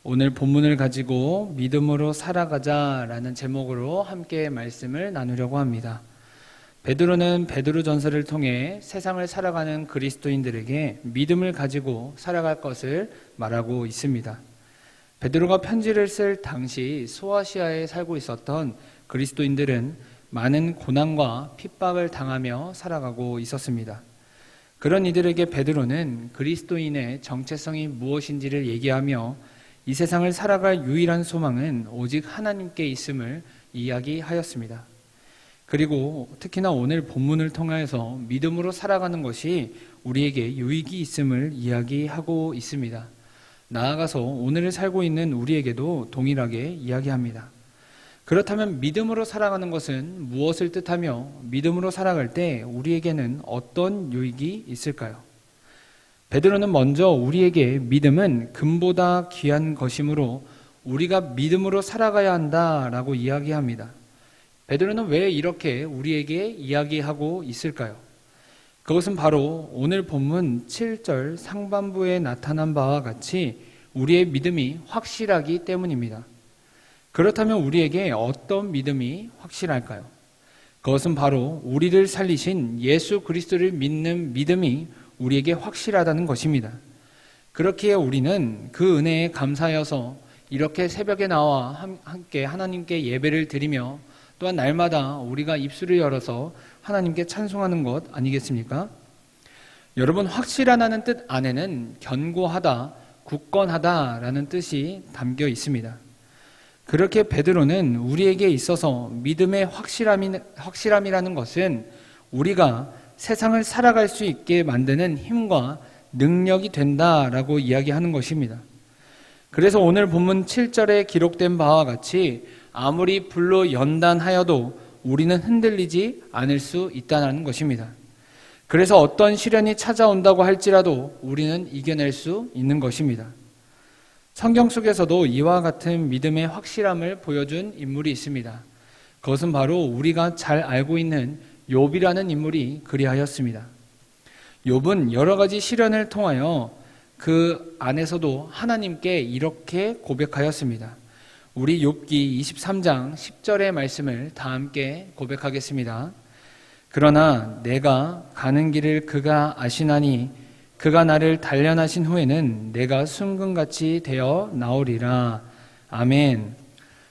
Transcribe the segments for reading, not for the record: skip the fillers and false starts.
오늘 본문을 가지고 믿음으로 살아가자라는 제목으로 함께 말씀을 나누려고 합니다. 베드로는 베드로전서를 통해 세상을 살아가는 그리스도인들에게 믿음을 가지고 살아갈 것을 말하고 있습니다. 베드로가 편지를 쓸 당시 소아시아에 살고 있었던 그리스도인들은 많은 고난과 핍박을 당하며 살아가고 있었습니다. 그런 이들에게 베드로는 그리스도인의 정체성이 무엇인지를 얘기하며 이 세상을 살아갈 유일한 소망은 오직 하나님께 있음을 이야기하였습니다. 그리고 특히나 오늘 본문을 통해서 믿음으로 살아가는 것이 우리에게 유익이 있음을 이야기하고 있습니다. 나아가서 오늘을 살고 있는 우리에게도 동일하게 이야기합니다. 그렇다면 믿음으로 살아가는 것은 무엇을 뜻하며 믿음으로 살아갈 때 우리에게는 어떤 유익이 있을까요? 베드로는 먼저 우리에게 믿음은 금보다 귀한 것이므로 우리가 믿음으로 살아가야 한다라고 이야기합니다. 베드로는 왜 이렇게 우리에게 이야기하고 있을까요? 그것은 바로 오늘 본문 7절 상반부에 나타난 바와 같이 우리의 믿음이 확실하기 때문입니다. 그렇다면 우리에게 어떤 믿음이 확실할까요? 그것은 바로 우리를 살리신 예수 그리스도를 믿는 믿음이 우리에게 확실하다는 것입니다. 그렇기에 우리는 그 은혜에 감사하여서 이렇게 새벽에 나와 함께 하나님께 예배를 드리며 또한 날마다 우리가 입술을 열어서 하나님께 찬송하는 것 아니겠습니까? 여러분, 확실하다는 뜻 안에는 견고하다, 굳건하다라는 뜻이 담겨 있습니다. 그렇게 베드로는 우리에게 있어서 믿음의 확실함이라는 것은 우리가 세상을 살아갈 수 있게 만드는 힘과 능력이 된다라고 이야기하는 것입니다. 그래서 오늘 본문 7절에 기록된 바와 같이 아무리 불로 연단하여도 우리는 흔들리지 않을 수 있다는 것입니다. 그래서 어떤 시련이 찾아온다고 할지라도 우리는 이겨낼 수 있는 것입니다. 성경 속에서도 이와 같은 믿음의 확실함을 보여준 인물이 있습니다. 그것은 바로 우리가 잘 알고 있는 욥이라는 인물이 그리하였습니다. 욥은 여러 가지 시련을 통하여 그 안에서도 하나님께 이렇게 고백하였습니다. 우리 욥기 23장 10절의 말씀을 다 함께 고백하겠습니다. 그러나 내가 가는 길을 그가 아시나니 그가 나를 단련하신 후에는 내가 순금같이 되어 나오리라. 아멘.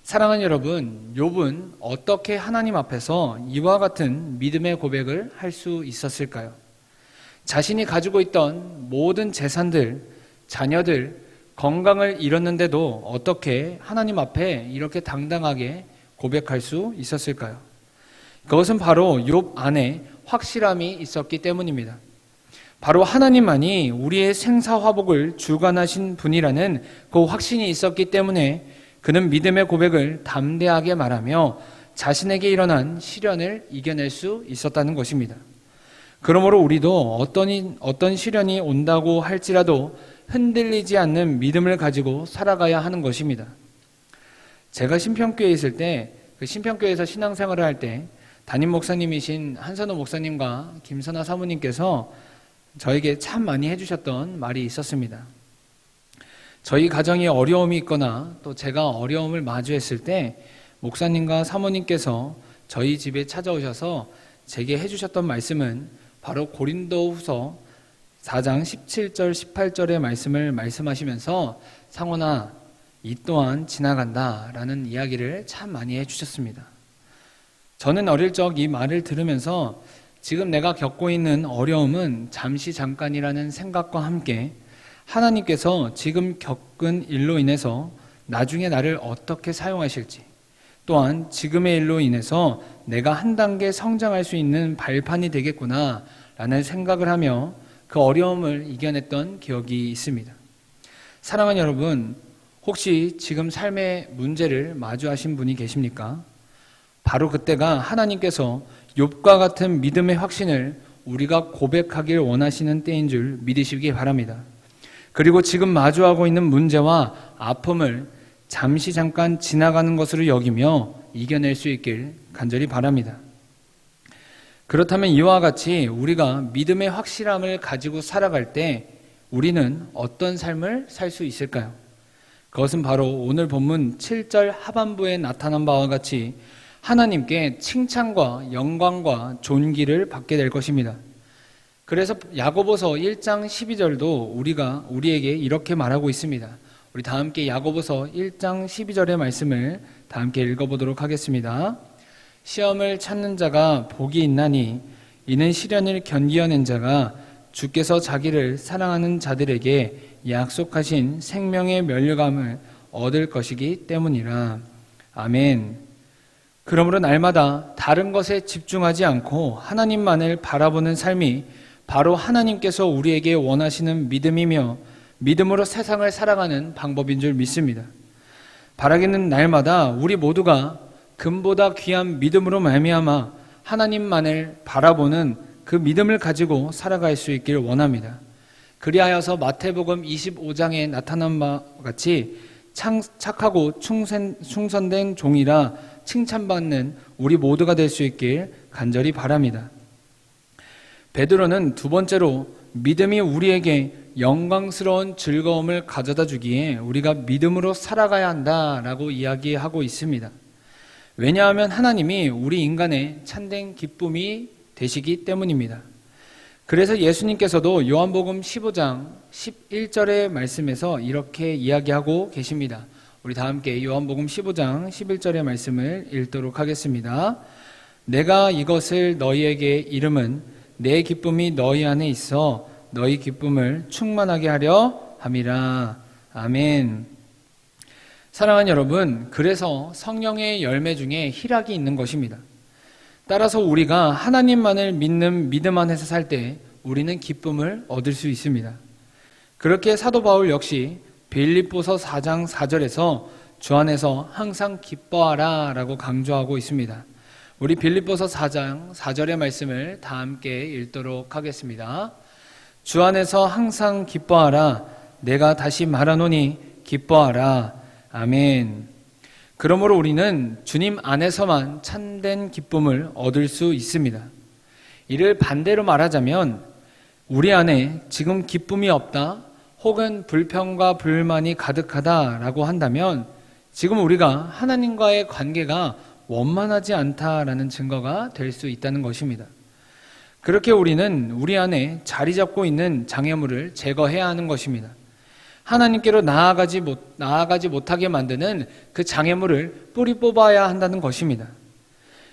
사랑하는 여러분, 욥은 어떻게 하나님 앞에서 이와 같은 믿음의 고백을 할 수 있었을까요? 자신이 가지고 있던 모든 재산들, 자녀들, 건강을 잃었는데도 어떻게 하나님 앞에 이렇게 당당하게 고백할 수 있었을까요? 그것은 바로 욥 안에 확실함이 있었기 때문입니다. 바로 하나님만이 우리의 생사화복을 주관하신 분이라는 그 확신이 있었기 때문에 그는 믿음의 고백을 담대하게 말하며 자신에게 일어난 시련을 이겨낼 수 있었다는 것입니다. 그러므로 우리도 어떤 시련이 온다고 할지라도 흔들리지 않는 믿음을 가지고 살아가야 하는 것입니다. 제가 신평교회에 있을 때, 그 신평교회에서 신앙생활을 할 때 담임 목사님이신 한선호 목사님과 김선아 사모님께서 저에게 참 많이 해주셨던 말이 있었습니다. 저희 가정에 어려움이 있거나 또 제가 어려움을 마주했을 때 목사님과 사모님께서 저희 집에 찾아오셔서 제게 해주셨던 말씀은 바로 고린도후서 4장 17절 18절의 말씀을 말씀하시면서 상원아, 이 또한 지나간다 라는 이야기를 참 많이 해주셨습니다. 저는 어릴 적 이 말을 들으면서 지금 내가 겪고 있는 어려움은 잠시 잠깐이라는 생각과 함께 하나님께서 지금 겪은 일로 인해서 나중에 나를 어떻게 사용하실지, 또한 지금의 일로 인해서 내가 한 단계 성장할 수 있는 발판이 되겠구나 라는 생각을 하며 그 어려움을 이겨냈던 기억이 있습니다. 사랑하는 여러분, 혹시 지금 삶의 문제를 마주하신 분이 계십니까? 바로 그때가 하나님께서 욥과 같은 믿음의 확신을 우리가 고백하길 원하시는 때인 줄 믿으시기 바랍니다. 그리고 지금 마주하고 있는 문제와 아픔을 잠시 잠깐 지나가는 것으로 여기며 이겨낼 수 있길 간절히 바랍니다. 그렇다면 이와 같이 우리가 믿음의 확실함을 가지고 살아갈 때 우리는 어떤 삶을 살 수 있을까요? 그것은 바로 오늘 본문 7절 하반부에 나타난 바와 같이 하나님께 칭찬과 영광과 존귀를 받게 될 것입니다. 그래서 야고보서 1장 12절도 우리에게 이렇게 말하고 있습니다. 우리 다 함께 야고보서 1장 12절의 말씀을 다 함께 읽어보도록 하겠습니다. 시험을 찾는 자가 복이 있나니 이는 시련을 견디어낸 자가 주께서 자기를 사랑하는 자들에게 약속하신 생명의 면류감을 얻을 것이기 때문이라. 아멘. 그러므로 날마다 다른 것에 집중하지 않고 하나님만을 바라보는 삶이 바로 하나님께서 우리에게 원하시는 믿음이며 믿음으로 세상을 살아가는 방법인 줄 믿습니다. 바라기는 날마다 우리 모두가 금보다 귀한 믿음으로 말미암아 하나님만을 바라보는 그 믿음을 가지고 살아갈 수 있길 원합니다. 그리하여서 마태복음 25장에 나타난 바와 같이 착하고 충성된 종이라 칭찬받는 우리 모두가 될 수 있길 간절히 바랍니다. 베드로는 두 번째로 믿음이 우리에게 영광스러운 즐거움을 가져다 주기에 우리가 믿음으로 살아가야 한다라고 이야기하고 있습니다. 왜냐하면 하나님이 우리 인간의 참된 기쁨이 되시기 때문입니다. 그래서 예수님께서도 요한복음 15장 11절의 말씀에서 이렇게 이야기하고 계십니다. 우리 다 함께 요한복음 15장 11절의 말씀을 읽도록 하겠습니다. 내가 이것을 너희에게 이름은 내 기쁨이 너희 안에 있어 너희 기쁨을 충만하게 하려 함이라. 아멘. 사랑하는 여러분, 그래서 성령의 열매 중에 희락이 있는 것입니다. 따라서 우리가 하나님만을 믿는 믿음 안에서 살 때 우리는 기쁨을 얻을 수 있습니다. 그렇게 사도 바울 역시 빌립보서 4장 4절에서 주 안에서 항상 기뻐하라 라고 강조하고 있습니다. 우리 빌립보서 4장 4절의 말씀을 다 함께 읽도록 하겠습니다. 주 안에서 항상 기뻐하라. 내가 다시 말하노니 기뻐하라. 아멘. 그러므로 우리는 주님 안에서만 참된 기쁨을 얻을 수 있습니다. 이를 반대로 말하자면 우리 안에 지금 기쁨이 없다 혹은 불평과 불만이 가득하다라고 한다면 지금 우리가 하나님과의 관계가 원만하지 않다라는 증거가 될 수 있다는 것입니다. 그렇게 우리는 우리 안에 자리 잡고 있는 장애물을 제거해야 하는 것입니다. 하나님께로 나아가지 못하게 만드는 그 장애물을 뿌리 뽑아야 한다는 것입니다.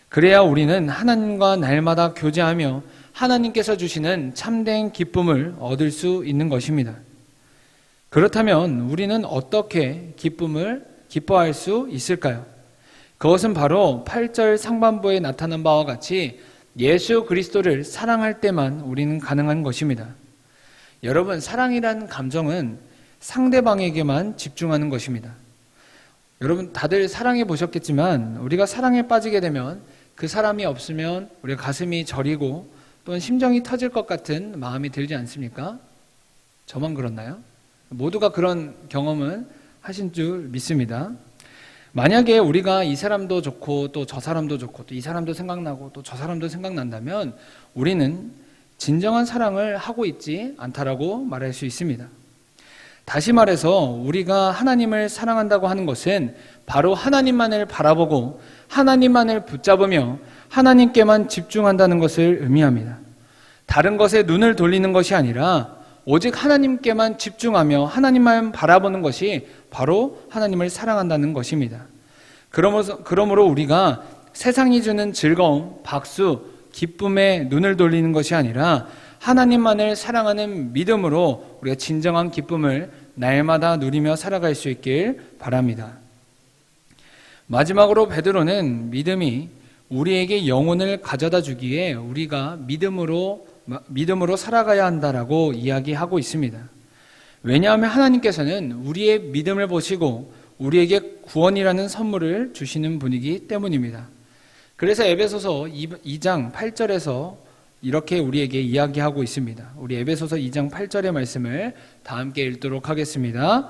그래야 우리는 하나님과 날마다 교제하며 하나님께서 주시는 참된 기쁨을 얻을 수 있는 것입니다. 그렇다면 우리는 어떻게 기뻐할 수 있을까요? 그것은 바로 8절 상반부에 나타난 바와 같이 예수 그리스도를 사랑할 때만 우리는 가능한 것입니다. 여러분, 사랑이라는 감정은 상대방에게만 집중하는 것입니다. 여러분 다들 사랑해 보셨겠지만 우리가 사랑에 빠지게 되면 그 사람이 없으면 우리가 가슴이 저리고 또는 심정이 터질 것 같은 마음이 들지 않습니까? 저만 그렇나요? 모두가 그런 경험은 하신 줄 믿습니다. 만약에 우리가 이 사람도 좋고 또 저 사람도 좋고 또 이 사람도 생각나고 또 저 사람도 생각난다면 우리는 진정한 사랑을 하고 있지 않다라고 말할 수 있습니다. 다시 말해서 우리가 하나님을 사랑한다고 하는 것은 바로 하나님만을 바라보고 하나님만을 붙잡으며 하나님께만 집중한다는 것을 의미합니다. 다른 것에 눈을 돌리는 것이 아니라 오직 하나님께만 집중하며 하나님만 바라보는 것이 바로 하나님을 사랑한다는 것입니다. 그러므로 우리가 세상이 주는 즐거움, 박수, 기쁨에 눈을 돌리는 것이 아니라 하나님만을 사랑하는 믿음으로 우리가 진정한 기쁨을 날마다 누리며 살아갈 수 있길 바랍니다. 마지막으로 베드로는 믿음이 우리에게 영혼을 가져다 주기에 우리가 믿음으로 살아가야 한다라고 이야기하고 있습니다. 왜냐하면 하나님께서는 우리의 믿음을 보시고 우리에게 구원이라는 선물을 주시는 분이기 때문입니다. 그래서 에베소서 2장 8절에서 이렇게 우리에게 이야기하고 있습니다. 우리 에베소서 2장 8절의 말씀을 다 함께 읽도록 하겠습니다.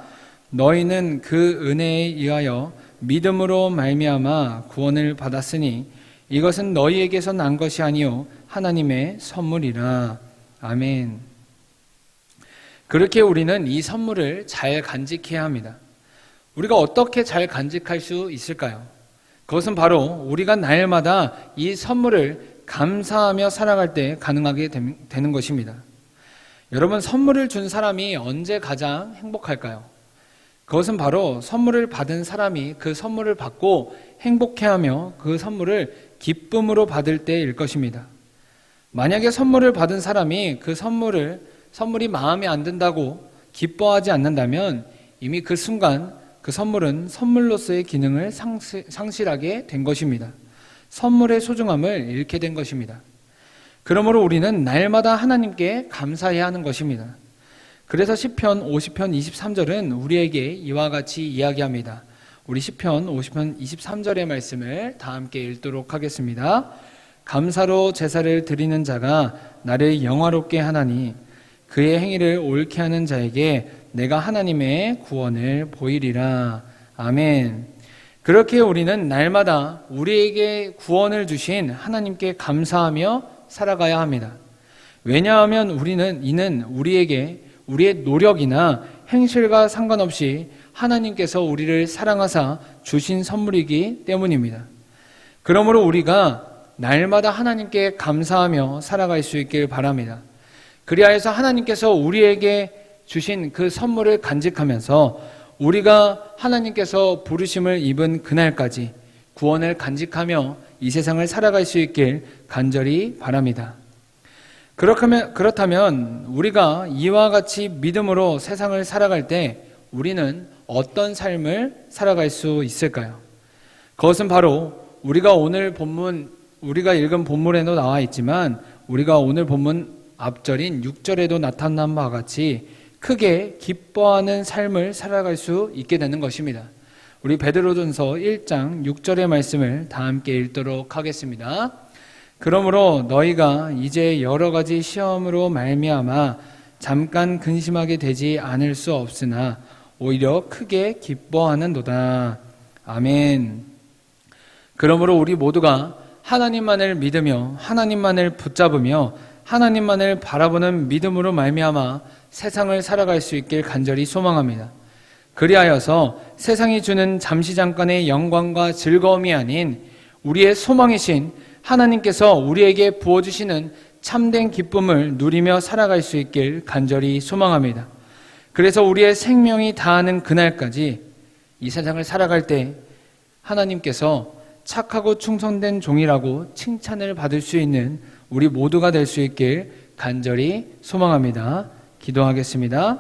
너희는 그 은혜에 의하여 믿음으로 말미암아 구원을 받았으니 이것은 너희에게서 난 것이 아니요 하나님의 선물이라. 아멘. 그렇게 우리는 이 선물을 잘 간직해야 합니다. 우리가 어떻게 잘 간직할 수 있을까요? 그것은 바로 우리가 날마다 이 선물을 감사하며 살아갈 때 가능하게 되는 것입니다. 여러분, 선물을 준 사람이 언제 가장 행복할까요? 그것은 바로 선물을 받은 사람이 그 선물을 받고 행복해하며 그 선물을 기쁨으로 받을 때일 것입니다. 만약에 선물을 받은 사람이 그 선물이 마음에 안 든다고 기뻐하지 않는다면 이미 그 순간 그 선물은 선물로서의 기능을 상실하게 된 것입니다. 선물의 소중함을 잃게 된 것입니다. 그러므로 우리는 날마다 하나님께 감사해야 하는 것입니다. 그래서 시편 50편 23절은 우리에게 이와 같이 이야기합니다. 우리 시편 50편 23절의 말씀을 다 함께 읽도록 하겠습니다. 감사로 제사를 드리는 자가 나를 영화롭게 하나니 그의 행위를 옳게 하는 자에게 내가 하나님의 구원을 보이리라. 아멘. 그렇게 우리는 날마다 우리에게 구원을 주신 하나님께 감사하며 살아가야 합니다. 왜냐하면 이는 우리에게 우리의 노력이나 행실과 상관없이 하나님께서 우리를 사랑하사 주신 선물이기 때문입니다. 그러므로 우리가 날마다 하나님께 감사하며 살아갈 수 있길 바랍니다. 그리하여서 하나님께서 우리에게 주신 그 선물을 간직하면서 우리가 하나님께서 부르심을 입은 그날까지 구원을 간직하며 이 세상을 살아갈 수 있길 간절히 바랍니다. 그렇다면 우리가 이와 같이 믿음으로 세상을 살아갈 때 우리는 어떤 삶을 살아갈 수 있을까요? 그것은 바로 우리가 읽은 본문에도 나와 있지만 우리가 오늘 본문 앞절인 6절에도 나타난 바와 같이 크게 기뻐하는 삶을 살아갈 수 있게 되는 것입니다. 우리 베드로전서 1장 6절의 말씀을 다 함께 읽도록 하겠습니다. 그러므로 너희가 이제 여러 가지 시험으로 말미암아 잠깐 근심하게 되지 않을 수 없으나 오히려 크게 기뻐하는도다. 아멘. 그러므로 우리 모두가 하나님만을 믿으며 하나님만을 붙잡으며 하나님만을 바라보는 믿음으로 말미암아 세상을 살아갈 수 있길 간절히 소망합니다. 그리하여서 세상이 주는 잠시 잠깐의 영광과 즐거움이 아닌 우리의 소망이신 하나님께서 우리에게 부어주시는 참된 기쁨을 누리며 살아갈 수 있길 간절히 소망합니다. 그래서 우리의 생명이 다하는 그날까지 이 세상을 살아갈 때 하나님께서 착하고 충성된 종이라고 칭찬을 받을 수 있는 우리 모두가 될 수 있길 간절히 소망합니다. 기도하겠습니다.